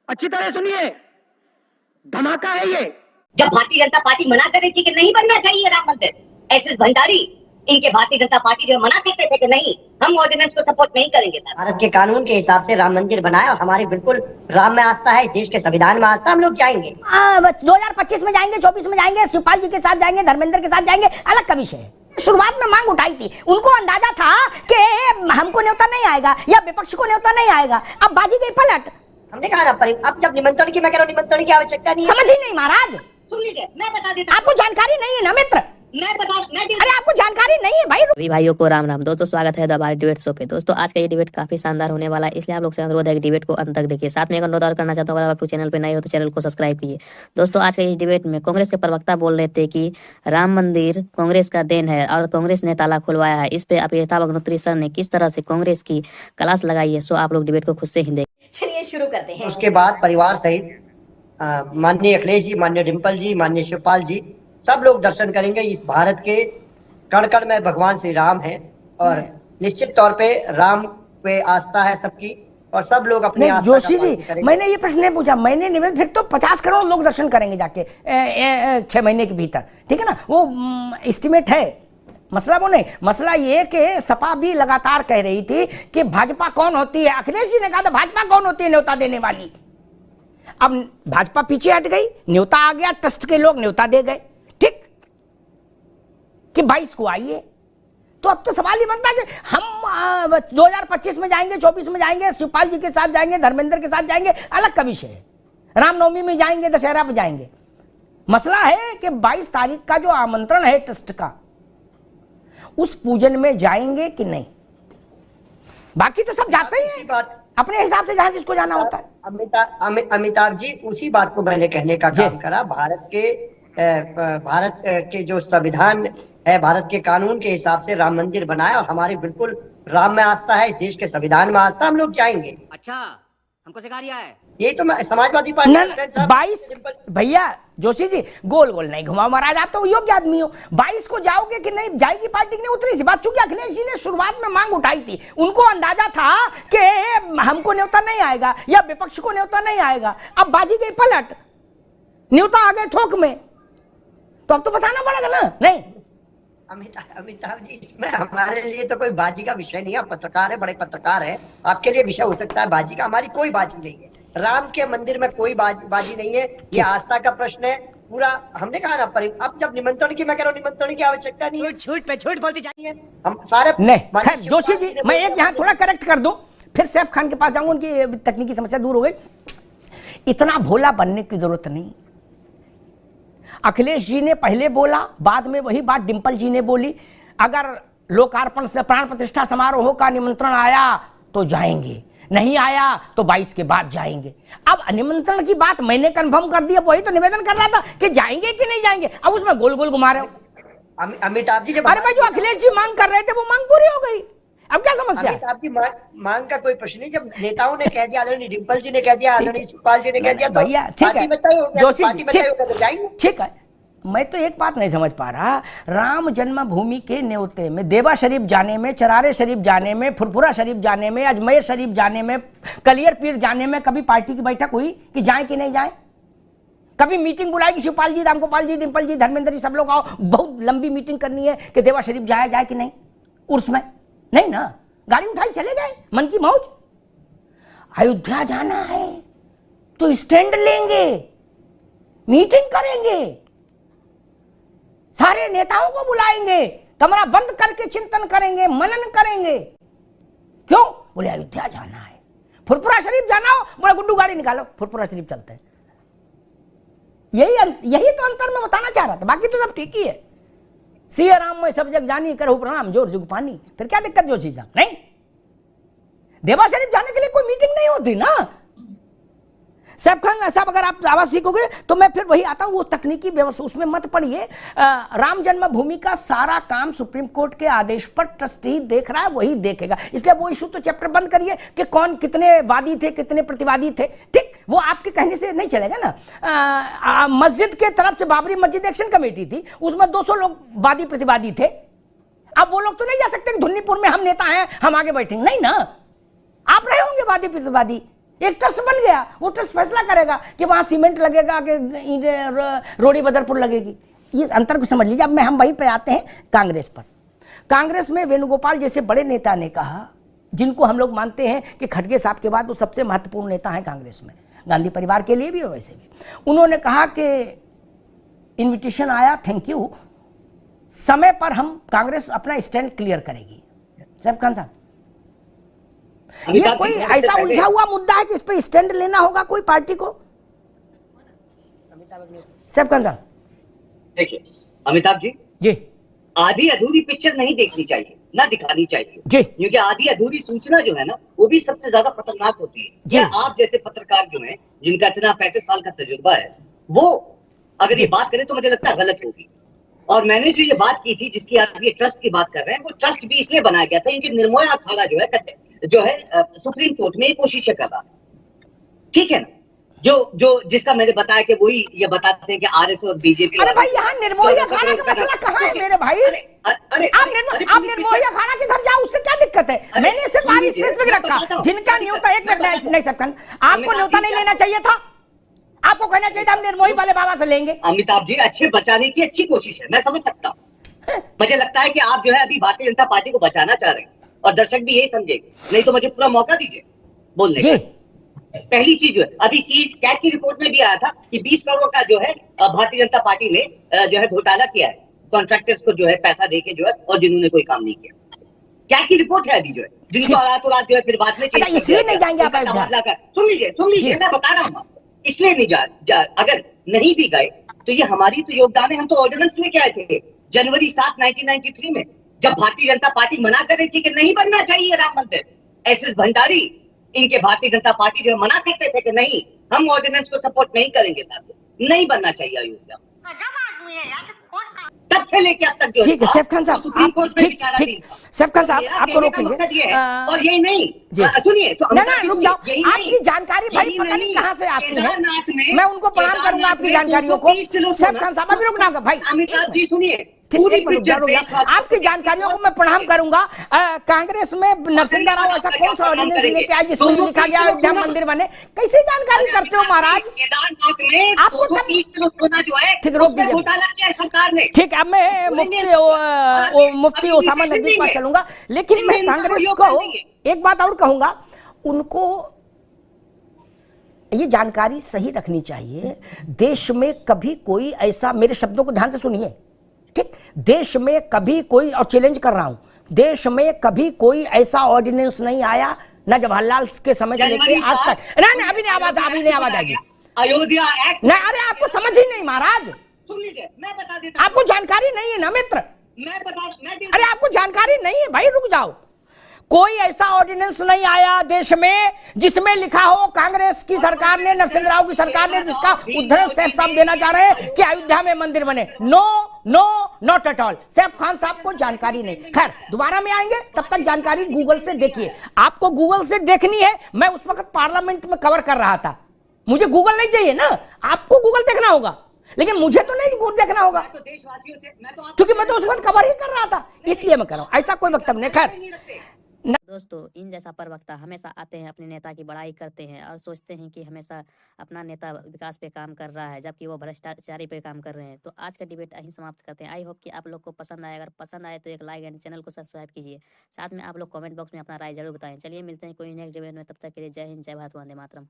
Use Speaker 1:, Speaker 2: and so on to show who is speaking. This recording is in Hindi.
Speaker 1: अच्छी तरह सुनिए, धमाका है ये।
Speaker 2: जब भारतीय जनता पार्टी मना कर रही थी कि नहीं बनना चाहिए राम मंदिर, एसएस भंडारी इनके भारतीय जनता पार्टी जो मना करते थे कि नहीं हम ऑर्डिनेंस को सपोर्ट नहीं करेंगे। भारत के कानून के हिसाब से राम मंदिर बनाया और हमारी बिल्कुल राम में आस्था है, इस देश के संविधान में आस्था, हम लोग जाएंगे।
Speaker 3: 2025 में जाएंगे, 24 में जाएंगे, शिवपाल जी के साथ जाएंगे, धर्मेंद्र के साथ जाएंगे, अलग का विषय है। शुरुआत में मांग उठाई थी, उनको अंदाजा था कि हमको न्योता नहीं आएगा या विपक्ष को न्योता नहीं आएगा। अब बाजी गई पलट।
Speaker 2: हमने कहा ना, अब जब निमंत्रण की, मैं कह रहा हूं निमंत्रण की आवश्यकता नहीं है।
Speaker 3: समझ ही नहीं महाराज,
Speaker 2: सुन लीजिए, मैं बता देता हूं।
Speaker 3: आपको जानकारी नहीं है ना मित्र, अरे आपको जानकारी नहीं है भाई।
Speaker 4: सभी भाइयों को राम राम। दोस्तों स्वागत है हमारे डिबेट शो पे। दोस्तों आज का ये डिबेट काफी शानदार होने वाला है, इसलिए आप लोग से अनुरोध है कि डिबेट को अंत तक देखिए। साथ में एक अनुरोध और करना चाहता हूँ, अगर आप चैनल पे नए हो तो चैनल को सब्सक्राइब कीजिए। दोस्तों आज का इस डिबेट में कांग्रेस के प्रवक्ता बोल रहे थे कि राम मंदिर कांग्रेस का देन है और कांग्रेस ने ताला खुलवाया है। इस पे अभिनेता अग्निहोत्री सर ने किस तरह से कांग्रेस की क्लास लगाई है, सो आप लोग डिबेट को खुद से ही देखें।
Speaker 3: चलिए शुरू करते हैं।
Speaker 2: उसके बाद परिवार सहित माननीय अखिलेश जी, माननीय डिम्पल जी, माननीय शिवपाल जी, सब लोग दर्शन करेंगे। इस भारत के कण कण में भगवान श्री राम है और निश्चित तौर पे राम पे आस्था है सबकी और सब लोग अपने आस्था
Speaker 3: जोशी जी, मैंने ये प्रश्न नहीं पूछा, मैंने निवेदन, फिर तो 50 करोड़ लोग दर्शन करेंगे जाके 6 महीने के भीतर, ठीक है ना। वो एस्टिमेट है, मसला वो नहीं। मसला ये कि सपा भी लगातार कह रही थी कि भाजपा कौन होती है। अखिलेश जी ने कहा था भाजपा कौन होती है न्योता देने वाली। अब भाजपा पीछे हट गई, न्योता आ गया, ट्रस्ट के लोग न्योता दे गए, ठीक कि 22 को आइए। तो अब तो सवाल ही बनता है कि हम 2025 में जाएंगे, 24 में जाएंगे, शिवपाल जी के साथ जाएंगे, धर्मेंद्र के साथ जाएंगे, अलग का विषय है। रामनवमी में जाएंगे, दशहरा पे जाएंगे। मसला है कि 22 तारीख का जो आमंत्रण है ट्रस्ट का, उस पूजन में जाएंगे कि नहीं। बाकी तो सब जाते ही हैं अपने हिसाब से जहां जिसको जाना होता है।
Speaker 2: अमिताभ जी, उसी बात को मैंने कहने का काम करा। भारत के जो संविधान है, भारत के कानून के हिसाब से राम मंदिर बनाया और हमारी बिल्कुल राम में आस्था है, इस देश के संविधान में आस्था, हम लोग जाएंगे।
Speaker 1: अच्छा, हमको सिखा रिया है
Speaker 2: यही तो समाजवादी पार्टी
Speaker 3: 22 भैया जोशी जी, गोल गोल नहीं घुमाओ महाराज, आप तो योग्य आदमी हो। 22 को जाओगे कि नहीं जाएगी पार्टी की नहीं, उतनी सी बात। चूंकि अखिलेश जी ने शुरुआत में मांग उठाई थी, उनको अंदाजा था कि हमको न्योता नहीं आएगा या विपक्ष को न्योता नहीं आएगा। अब बाजी गई पलट, न्योता आ गए थोक में, तो अब तो बताना पड़ेगा ना। नहीं
Speaker 2: अमिताभ जी, इसमें हमारे लिए तो कोई बाजी का विषय नहीं है। आप पत्रकार है, बड़े पत्रकार है, आपके लिए विषय हो सकता है बाजी का, हमारी कोई बाजी नहीं है। राम के मंदिर में कोई बाजी नहीं है, ये आस्था का प्रश्न है पूरा। हमने कहा ना, अब जब निमंत्रण की, मैं कह रहा हूँ निमंत्रण की आवश्यकता नहीं है।
Speaker 1: छूट पे छूट बोलती जाइए
Speaker 2: हम सारे
Speaker 3: नहीं। जोशी जी, मैं एक यहाँ थोड़ा करेक्ट कर दूं, फिर सैफ खान के पास जाऊंगा, उनकी तकनीकी समस्या दूर हो गई। इतना भोला बनने की जरूरत नहीं। अखिलेश जी ने पहले बोला, बाद में वही बात डिम्पल जी ने बोली। अगर लोकार्पण से प्राण प्रतिष्ठा समारोह का निमंत्रण आया तो जाएंगे, नहीं आया तो 22 के बाद जाएंगे। अब निमंत्रण की बात मैंने कंफर्म कर दिया, वही तो निवेदन कर रहा था कि जाएंगे कि नहीं जाएंगे। अब उसमें गोल गोल घुमा रहे हो।
Speaker 2: अमिताभ जी,
Speaker 3: अरे भाई, जो अखिलेश जी मांग कर रहे थे वो मांग पूरी हो गई, अब क्या समस्या है?
Speaker 2: अमिताभ जी, मांग का कोई प्रश्न नहीं। जब नेताओं ने कह दिया, आदरणीय डिम्पल जी ने कह दिया, आदरणीय शिवपाल जी ने कह दिया,
Speaker 3: भैया ठीक है जोशी जी, ठीक है। मैं तो एक बात नहीं समझ पा रहा, राम जन्मभूमि के न्योते में देवा शरीफ जाने में, चरारे शरीफ जाने में, फुरफुरा शरीफ जाने में, अजमेर शरीफ जाने में, कलियर पीर जाने में कभी पार्टी की बैठक हुई कि जाए कि नहीं जाए? कभी मीटिंग बुलाएगी शिवपाल जी, रामगोपाल जी, डिम्पल जी, धर्मेंद्र जी, सब लोग आओ, बहुत लंबी मीटिंग करनी है कि देवा शरीफ जाया जाए कि नहीं उर्स में? नहीं ना, गाड़ी उठाई चले गए, मन की मौज। अयोध्या जाना है तो स्टैंड लेंगे, मीटिंग करेंगे, सारे नेताओं को बुलाएंगे, कमरा बंद करके चिंतन करेंगे, मनन करेंगे। क्यों? बोले अयोध्या जाना है। फुरफुरा शरीफ जाना हो, बोले गुड्डू गाड़ी निकालो, फुरफुरा शरीफ चलते हैं। यही तो अंतर में बताना चाह रहा था, बाकी तो सब ठीक ही है। सिया राम में सब जग जानी, करो प्रणाम जोर जुग पानी, फिर क्या दिक्कत जो चीज नहीं। देवा शरीफ जाने के लिए कोई मीटिंग नहीं होती ना। सैफ खान साहब, अगर आप आवाज सीखोगे तो मैं फिर वही आता हूं, वो तकनीकी व्यवस्था उसमें मत पड़िए। राम जन्मभूमि का सारा काम सुप्रीम कोर्ट के आदेश पर ट्रस्टी देख रहा है, वही देखेगा। इसलिए वो इशू तो चैप्टर बंद करिए कि कौन कितने वादी थे, कितने प्रतिवादी थे, ठीक, वो आपके कहने से नहीं चलेगा ना। मस्जिद के तरफ से बाबरी मस्जिद एक्शन कमेटी थी, उसमें 200 लोग वादी प्रतिवादी थे। अब वो लोग तो नहीं जा सकते कि धुन्नीपुर में हम नेता हैं, हम आगे बैठेंगे, नहीं ना। आप रहे होंगे वादी प्रतिवादी, एक ट्रस्ट बन गया, वो ट्रस्ट फैसला करेगा कि वहां सीमेंट लगेगा कि रोड़ी बदरपुर लगेगी। ये अंतर को समझ लीजिए। अब हम वहीं पे आते हैं कांग्रेस पर। कांग्रेस में वेणुगोपाल जैसे बड़े नेता ने कहा, जिनको हम लोग मानते हैं कि खड़गे साहब के बाद वो सबसे महत्वपूर्ण नेता हैं कांग्रेस में, गांधी परिवार के लिए भी और वैसे भी। उन्होंने कहा कि इनविटेशन आया, थैंक यू, समय पर हम कांग्रेस अपना स्टैंड क्लियर करेगी। सैफ खान साहब, ये कोई ऐसा उलझा हुआ मुद्दा है कि इस पे स्टैंड लेना होगा कोई पार्टी को? सैफ खान साहब
Speaker 5: देखिए अमिताभ जी, आधी अधूरी पिक्चर नहीं देखनी चाहिए, ना दिखानी चाहिए
Speaker 3: जी,
Speaker 5: क्योंकि आधी अधूरी सूचना जो है ना, वो भी सबसे ज्यादा खतरनाक होती है। क्या आप जैसे पत्रकार जो हैं, जिनका इतना 35 साल का तजुर्बा है, वो अगर ये बात करें तो मुझे लगता है गलत होगी। और मैंने जो ये बात की थी, जिसकी आप ये ट्रस्ट की बात कर रहे हैं, वो ट्रस्ट भी इसलिए बनाया गया था क्योंकि निर्मोही अखाड़ा जो है सुप्रीम कोर्ट में कोशिशें कर रहा था, ठीक है ना, जो जिसका मैंने बताया कि वही ये बताते हैं कि आरएस और बीजेपी।
Speaker 3: अरे भाई, यहाँ निर्मोही अखाड़ा का मसला कहाँ है मेरे भाई? आप निर्मोही अखाड़ा के घर जाओ, उससे क्या दिक्कत है? मैंने सिर्फ स्पेसिफिक रखा जिनका न्योता। एक मिनट, नहीं सकन, आपको न्योता नहीं लेना चाहिए था, आपको कहना चाहिए था हम निर्मोही वाले बाबा से लेंगे।
Speaker 5: अमिताभ जी, अच्छे बचाने की अच्छी कोशिश है, मैं समझ सकता हूँ। मुझे लगता है कि आप जो है अभी भारतीय जनता पार्टी को बचाना चाह रहे हैं और दर्शक भी यही समझेंगे, नहीं तो मुझे पूरा मौका दीजिए बोलने का। पहली चीज जो है, अभी कैट की रिपोर्ट में भी आया था कि 20 करोड़ का जो है भारतीय जनता पार्टी ने जो है घोटाला किया है, कॉन्ट्रैक्टर्स को जो है पैसा देके जो है, और जिन्होंने कोई काम नहीं किया। कैट की रिपोर्ट है अभी जो है, जिनको रातों रात जो है फिर बाद में चेंज
Speaker 3: इसलिए नहीं जाएंगे आप अयोध्या।
Speaker 5: सुन लीजिए, मैं बता रहा हूँ, इसलिए नहीं अगर नहीं भी गए तो ये हमारी तो योगदान है। हम तो ऑर्डिनेंस लेके आए थे जनवरी 7, 1993 में, जब भारतीय जनता पार्टी मना कर रही थी कि नहीं बनना चाहिए राम मंदिर। एसएस भंडारी, इनके भारतीय जनता पार्टी जो है मना करते थे कि नहीं, हम ऑर्डिनेंस को सपोर्ट नहीं करेंगे, नहीं बनना चाहिए अयोध्या। तब से लेके अब तक जो
Speaker 3: ठीक है सैफ खान साहब,
Speaker 5: सुप्रीम कोर्ट में विचारा
Speaker 3: ठीक, सैफ खान साहब आपको रोकेंगे।
Speaker 5: और यही नहीं, सुनिए तो
Speaker 3: ना रुक जाओ, आपकी जानकारी भाई पता नहीं कहाँ से आती है, मैं उनको प्रणाम करूंगा आपकी जानकारियों को। सैफ खान साहब अभी रुकना भाई,
Speaker 5: अमिताभ जी सुनिए,
Speaker 3: आपकी जानकारियों को मैं प्रणाम करूंगा। कांग्रेस में नरसिंह राव ऐसा कौन सा ऑर्डिनेंस लेके आए जिसमें लिखा गया अयोध्या मंदिर बने? कैसे जानकारी करते हो महाराज?
Speaker 5: केदारनाथ में 230 किलो सोना जो है,
Speaker 3: ठीक, रोक दीजिए,
Speaker 5: घोटाला किया सरकार ने।
Speaker 3: ठीक है, अब मैं मुफ्ती ओसामा नकवी के पास चलूंगा, लेकिन मैं कांग्रेस को एक बात और कहूंगा, उनको ये जानकारी सही रखनी चाहिए। देश में कभी कोई ऐसा, मेरे शब्दों को ध्यान से सुनिए, ठीक, देश में कभी कोई, और चैलेंज कर रहा हूं, देश में कभी कोई ऐसा ऑर्डिनेंस नहीं आया, ना जवाहरलाल के समय से लेकर आज तक। ना अभी नहीं आवाज आएगी
Speaker 5: अयोध्या एक्ट।
Speaker 3: ना, अरे आपको समझ ही नहीं महाराज,
Speaker 5: सुन लीजिए, मैं बता देता हूं,
Speaker 3: आपको जानकारी नहीं है ना मित्र, अरे आपको जानकारी नहीं है भाई, रुक जाओ। कोई ऐसा ऑर्डिनेंस नहीं आया देश में जिसमें लिखा हो कांग्रेस की सरकार ने, नरसिंह राव की सरकार ने, जिसका उद्धरण सैफ साहब देना चाह रहे हैं कि अयोध्या में मंदिर बने। No no, not at all. Saif Khan साहब को जानकारी नहीं। खैर, दोबारा में आएंगे, तब तक जानकारी गूगल से देखिए। आपको गूगल से देखनी है, मैं उस वक्त पार्लियामेंट में कवर कर रहा था, मुझे गूगल नहीं चाहिए ना, आपको गूगल देखना होगा, लेकिन मुझे तो नहीं देखना होगा, क्योंकि मैं तो उस वक्त कवर ही कर रहा था, इसलिए मैं कर रहा हूं। ऐसा कोई वक्तव्य नहीं। खैर
Speaker 4: दोस्तों, इन जैसा प्रवक्ता हमेशा आते हैं, अपने नेता की बड़ाई करते हैं और सोचते हैं कि हमेशा अपना नेता विकास पे काम कर रहा है, जबकि वो भ्रष्टाचारी पे काम कर रहे हैं। तो आज का डिबेट यहीं समाप्त करते हैं। आई होप कि आप लोग को पसंद आए। अगर पसंद आए तो एक लाइक एंड चैनल को सब्सक्राइब कीजिए। साथ में आप लोग कमेंट बॉक्स में अपना राय जरूर बताएं। चलिए मिलते हैं कोई नेक्स्ट डिबेट में, तब तक के लिए जय हिंद, जय भारत, वंदे मातरम।